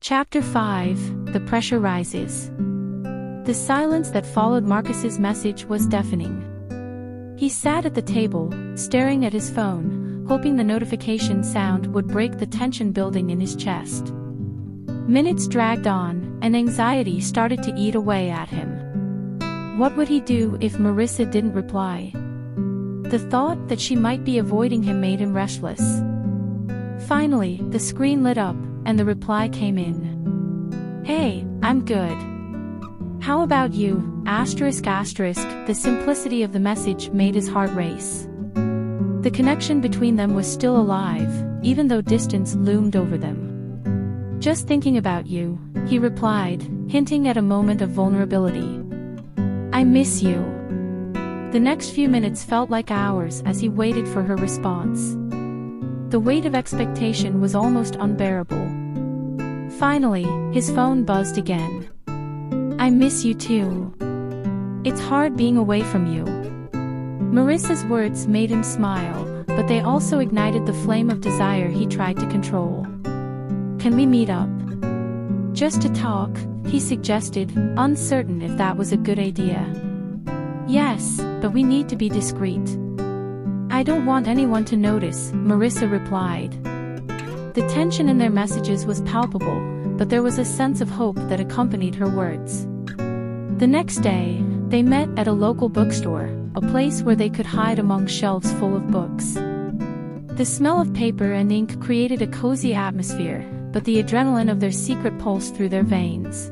Chapter 5: The Pressure Rises. The silence that followed Marcus's message was deafening. He sat at the table, staring at his phone, hoping the notification sound would break the tension building in his chest. Minutes dragged on, and anxiety started to eat away at him. What would he do if Marissa didn't reply? The thought that she might be avoiding him made him restless. Finally, the screen lit up, and the reply came in. "Hey, I'm good. How about you?" The simplicity of the message made his heart race. The connection between them was still alive, even though distance loomed over them. "Just thinking about you," he replied, hinting at a moment of vulnerability. "I miss you." The next few minutes felt like hours as he waited for her response. The weight of expectation was almost unbearable. Finally, his phone buzzed again. "I miss you too. It's hard being away from you." Marissa's words made him smile, but they also ignited the flame of desire he tried to control. "Can we meet up? Just to talk," he suggested, uncertain if that was a good idea. "Yes, but we need to be discreet." "I don't want anyone to notice," Marissa replied. The tension in their messages was palpable, but there was a sense of hope that accompanied her words. The next day, they met at a local bookstore, a place where they could hide among shelves full of books. The smell of paper and ink created a cozy atmosphere, but the adrenaline of their secret pulsed through their veins.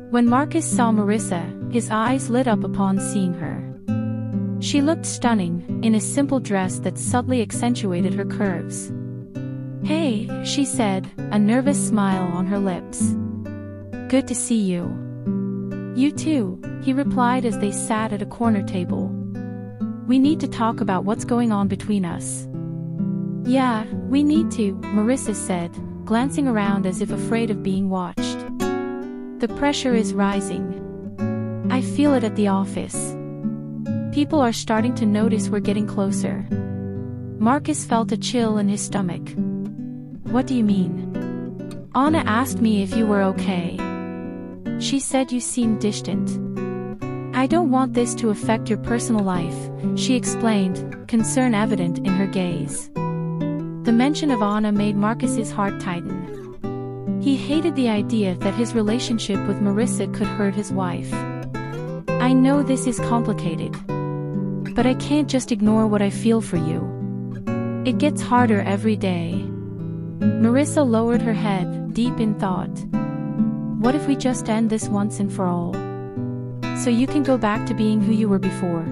When Marcus saw Marissa, his eyes lit up upon seeing her. She looked stunning, in a simple dress that subtly accentuated her curves. "Hey," she said, a nervous smile on her lips. "Good to see you." "You too," he replied as they sat at a corner table. "We need to talk about what's going on between us." "Yeah, we need to," Marissa said, glancing around as if afraid of being watched. "The pressure is rising. I feel it at the office. People are starting to notice we're getting closer." Marcus felt a chill in his stomach. "What do you mean?" "Anna asked me if you were okay. She said you seemed distant." "I don't want this to affect your personal life," she explained, concern evident in her gaze. The mention of Anna made Marcus's heart tighten. He hated the idea that his relationship with Marissa could hurt his wife. "I know this is complicated, but I can't just ignore what I feel for you. It gets harder every day." Marissa lowered her head, deep in thought. "What if we just end this once and for all? So you can go back to being who you were before?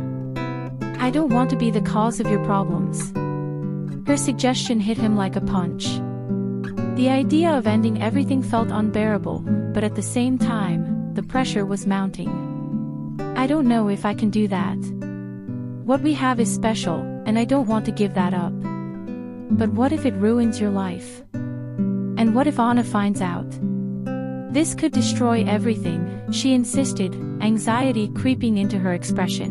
I don't want to be the cause of your problems." Her suggestion hit him like a punch. The idea of ending everything felt unbearable, but at the same time, the pressure was mounting. "I don't know if I can do that. What we have is special, and I don't want to give that up. But what if it ruins your life? And what if Anna finds out? This could destroy everything," she insisted, anxiety creeping into her expression.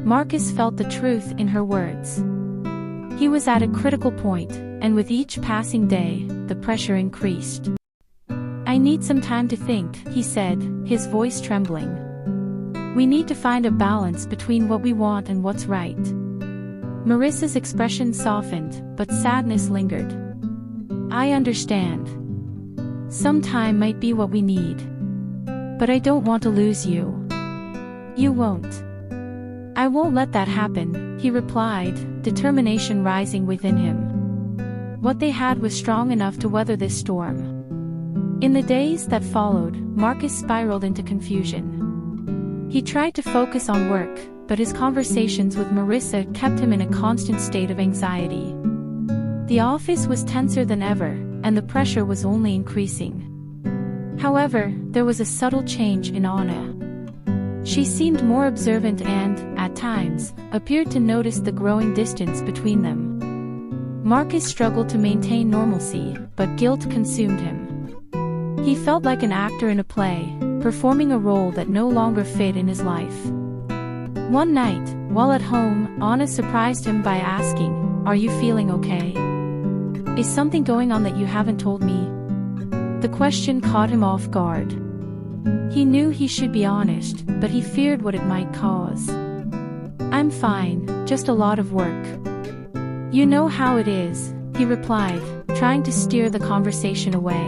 Marcus felt the truth in her words. He was at a critical point, and with each passing day, the pressure increased. "I need some time to think," he said, his voice trembling. "We need to find a balance between what we want and what's right." Marissa's expression softened, but sadness lingered. "I understand. Some time might be what we need. But I don't want to lose you." "You won't." "I won't let that happen," he replied, determination rising within him. What they had was strong enough to weather this storm. In the days that followed, Marcus spiraled into confusion. He tried to focus on work, but his conversations with Marissa kept him in a constant state of anxiety. The office was tenser than ever, and the pressure was only increasing. However, there was a subtle change in Anna. She seemed more observant and, at times, appeared to notice the growing distance between them. Marcus struggled to maintain normalcy, but guilt consumed him. He felt like an actor in a play, performing a role that no longer fit in his life. One night, while at home, Anna surprised him by asking, "Are you feeling okay? Is something going on that you haven't told me?" The question caught him off guard. He knew he should be honest, but he feared what it might cause. "I'm fine, just a lot of work." "You know how it is," he replied, trying to steer the conversation away.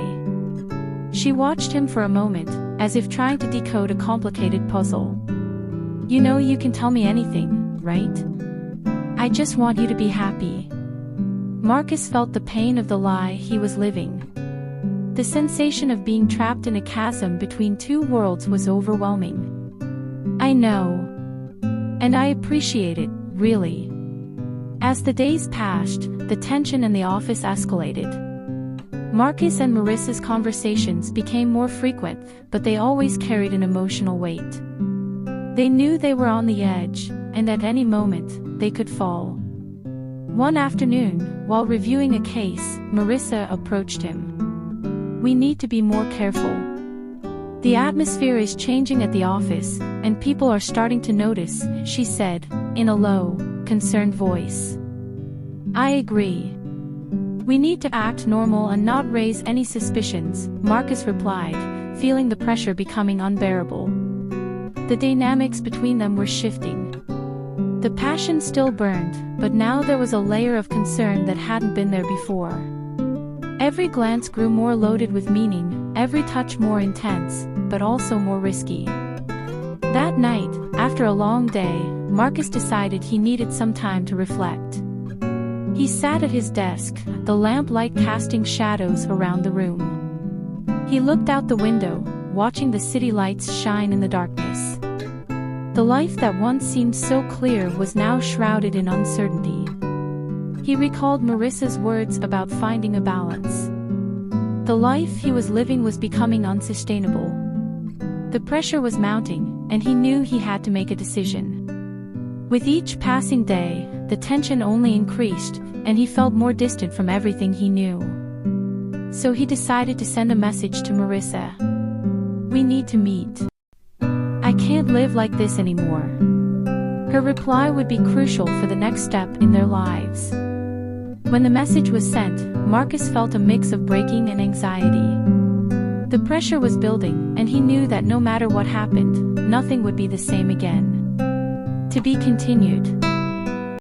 She watched him for a moment, as if trying to decode a complicated puzzle. "You know you can tell me anything, right? I just want you to be happy." Marcus felt the pain of the lie he was living. The sensation of being trapped in a chasm between two worlds was overwhelming. "I know. And I appreciate it, really." As the days passed, the tension in the office escalated. Marcus and Marissa's conversations became more frequent, but they always carried an emotional weight. They knew they were on the edge, and at any moment, they could fall. One afternoon, while reviewing a case, Marissa approached him. "We need to be more careful. The atmosphere is changing at the office, and people are starting to notice," she said, in a low, concerned voice. "I agree. We need to act normal and not raise any suspicions," Marcus replied, feeling the pressure becoming unbearable. The dynamics between them were shifting. The passion still burned, but now there was a layer of concern that hadn't been there before. Every glance grew more loaded with meaning, every touch more intense, but also more risky. That night, after a long day, Marcus decided he needed some time to reflect. He sat at his desk, the lamplight casting shadows around the room. He looked out the window, watching the city lights shine in the darkness. The life that once seemed so clear was now shrouded in uncertainty. He recalled Marissa's words about finding a balance. The life he was living was becoming unsustainable. The pressure was mounting, and he knew he had to make a decision. With each passing day, the tension only increased, and he felt more distant from everything he knew. So he decided to send a message to Marissa. "We need to meet. I can't live like this anymore." Her reply would be crucial for the next step in their lives. When the message was sent, Marcus felt a mix of breaking and anxiety. The pressure was building, and he knew that no matter what happened, nothing would be the same again. To be continued.